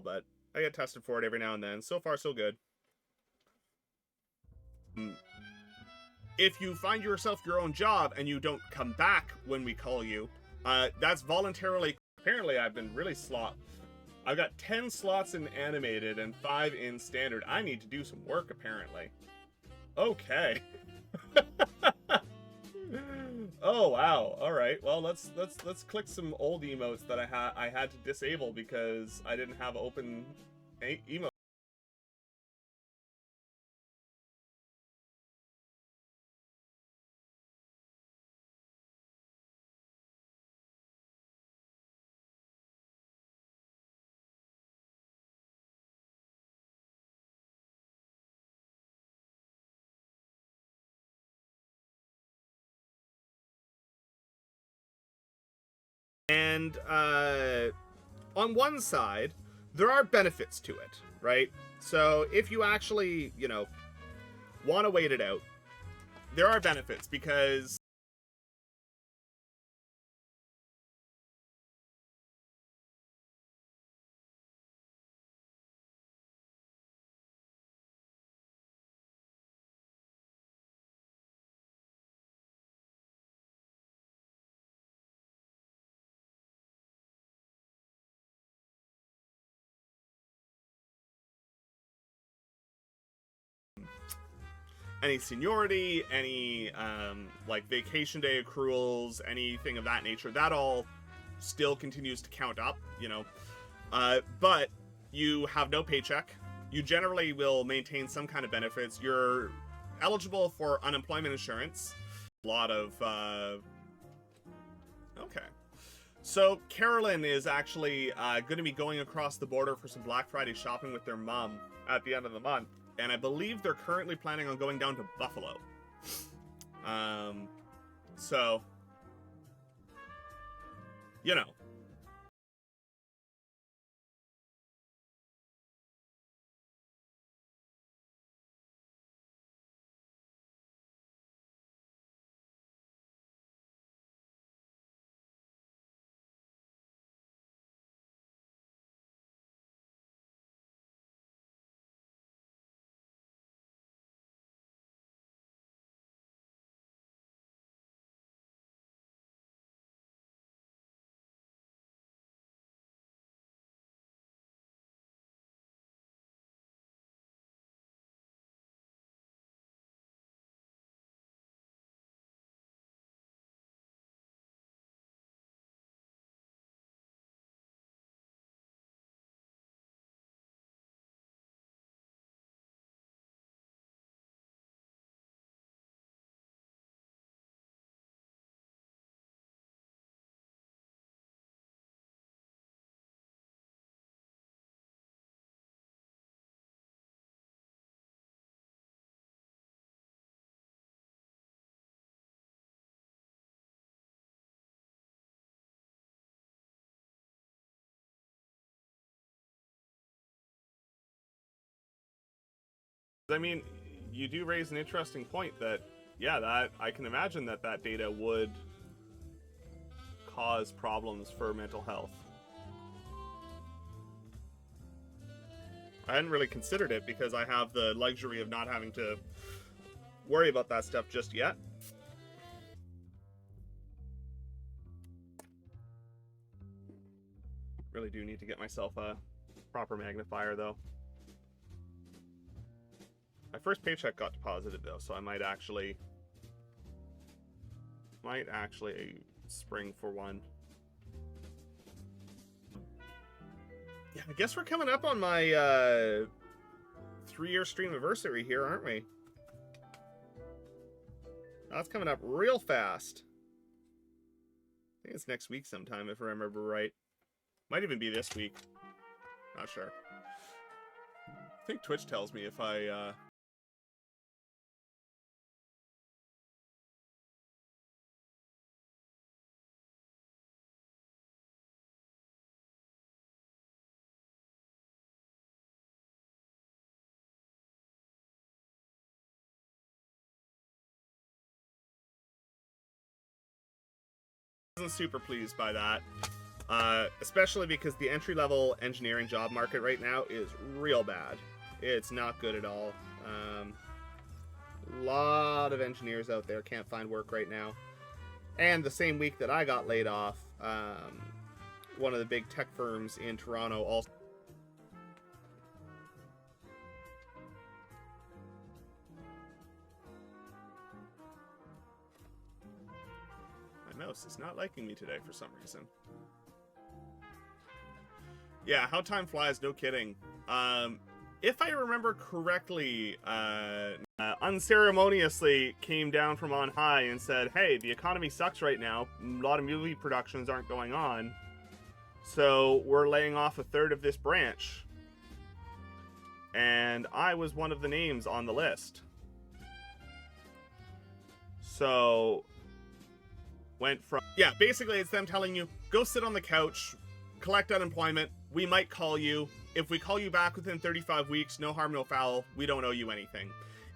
but I get tested for it every now and then. So far, so good. If you find yourself your own job and you don't come back when we call you, that's voluntarily. Apparently, I've been really slot. I've got 10 slots in animated and 5 in standard. I need to do some work, apparently. Okay. Oh wow! All right. Well, let's click some old emotes that I had to disable because I didn't have open emotes. And on one side, there are benefits to it, right? So if you actually, you know, want to wait it out, there are benefits because any seniority, any like vacation day accruals, anything of that nature, that all still continues to count up, you know. But you have no paycheck. You generally will maintain some kind of benefits. You're eligible for unemployment insurance. A lot of okay. So Carolyn is actually going to be going across the border for some Black Friday shopping with their mom at the end of the month. And I believe they're currently planning on going down to Buffalo. So, you know. I mean, you do raise an interesting point that, yeah, that I can imagine that that data would cause problems for mental health. I hadn't really considered it because I have the luxury of not having to worry about that stuff just yet. Really do need to get myself a proper magnifier, though. My first paycheck got deposited, though, so I might actually spring for one. Yeah, I guess we're coming up on my 3-year stream anniversary here, aren't we? That's coming up real fast. I think it's next week sometime, if I remember right. Might even be this week. Not sure. I think Twitch tells me if I wasn't super pleased by that. Especially because the entry-level engineering job market right now is real bad. It's not good at all. A lot of engineers out there can't find work right now. And the same week that I got laid off, one of the big tech firms in Toronto also... My mouse is not liking me today for some reason. Yeah, how time flies, no kidding. If I remember correctly, unceremoniously came down from on high and said, hey, the economy sucks right now. A lot of movie productions aren't going on. So we're laying off a third of this branch. And I was one of the names on the list. So went from... Yeah, basically it's them telling you, go sit on the couch, collect unemployment. We might call you. If we call you back within 35 weeks, no harm, no foul. We don't owe you anything.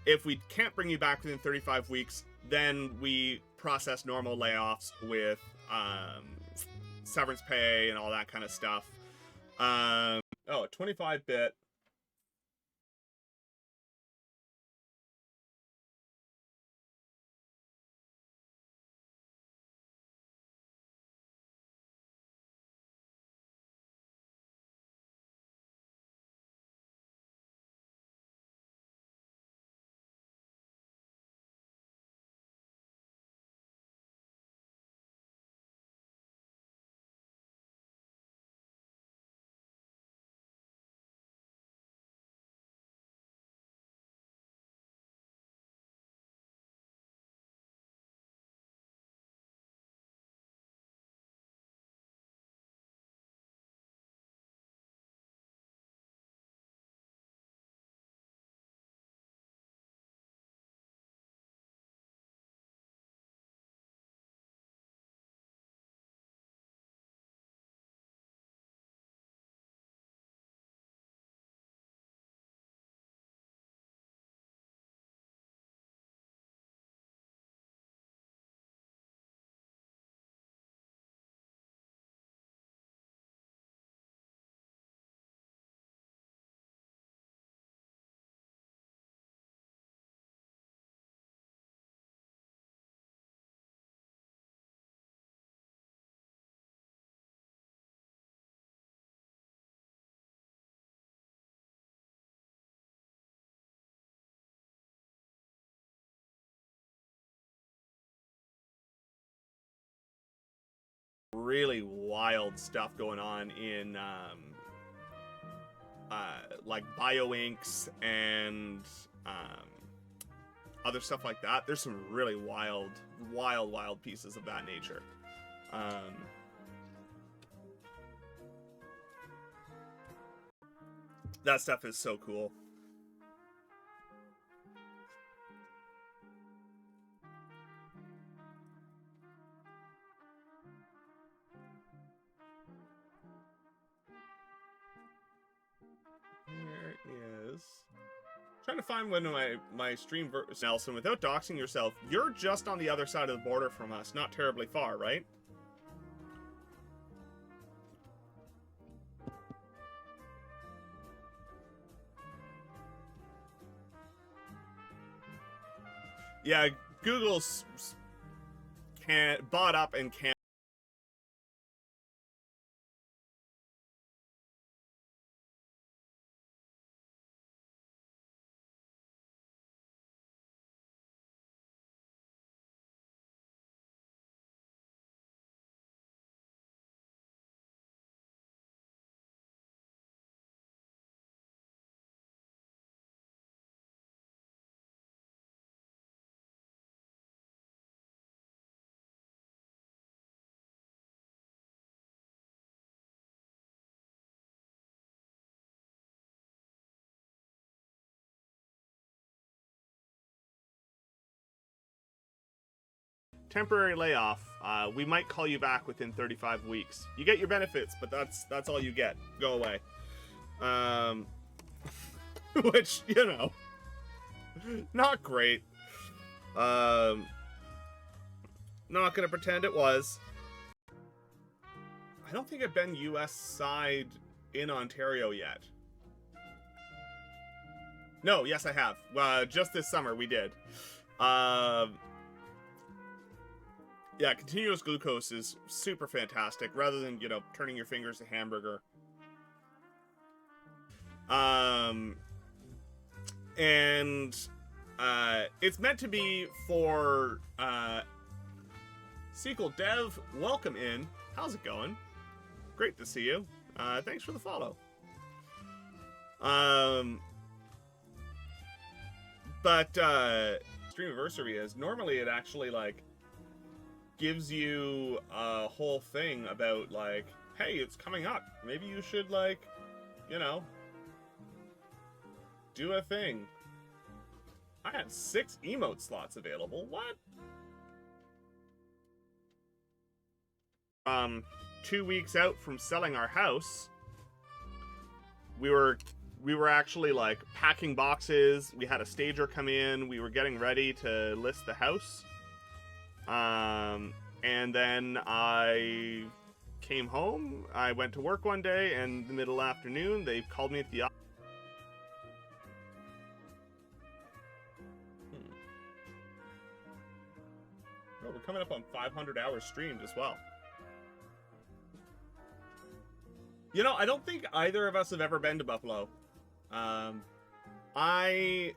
If we can't bring you back within 35 weeks, then we process normal layoffs with severance pay and all that kind of stuff. 25-bit. Really wild stuff going on in like bioinks and other stuff like that. There's some really wild pieces of that nature. That stuff is so cool. There is... Trying to find when my stream Nelson, without doxing yourself, you're just on the other side of the border from us, not terribly far, right? Yeah, Google's bought up and can't. Temporary layoff. We might call you back within 35 weeks. You get your benefits, but that's all you get. Go away. Which, you know, not great. Not gonna pretend it was. I don't think I've been US side in Ontario yet. No, yes, I have. Just this summer, we did. Yeah, continuous glucose is super fantastic, rather than, you know, turning your fingers to hamburger. And it's meant to be for SQL Dev. Welcome in. How's it going? Great to see you. Thanks for the follow. But Streamiversary is normally it actually like gives you a whole thing about like, hey, it's coming up. Maybe you should like, you know, do a thing. I had 6 emote slots available. What? 2 weeks out from selling our house, we were actually like packing boxes. We had a stager come in. We were getting ready to list the house. And then I came home. I went to work one day, and in the middle afternoon, they called me at the office. Oh, we're coming up on 500 hours streamed as well. You know, I don't think either of us have ever been to Buffalo. I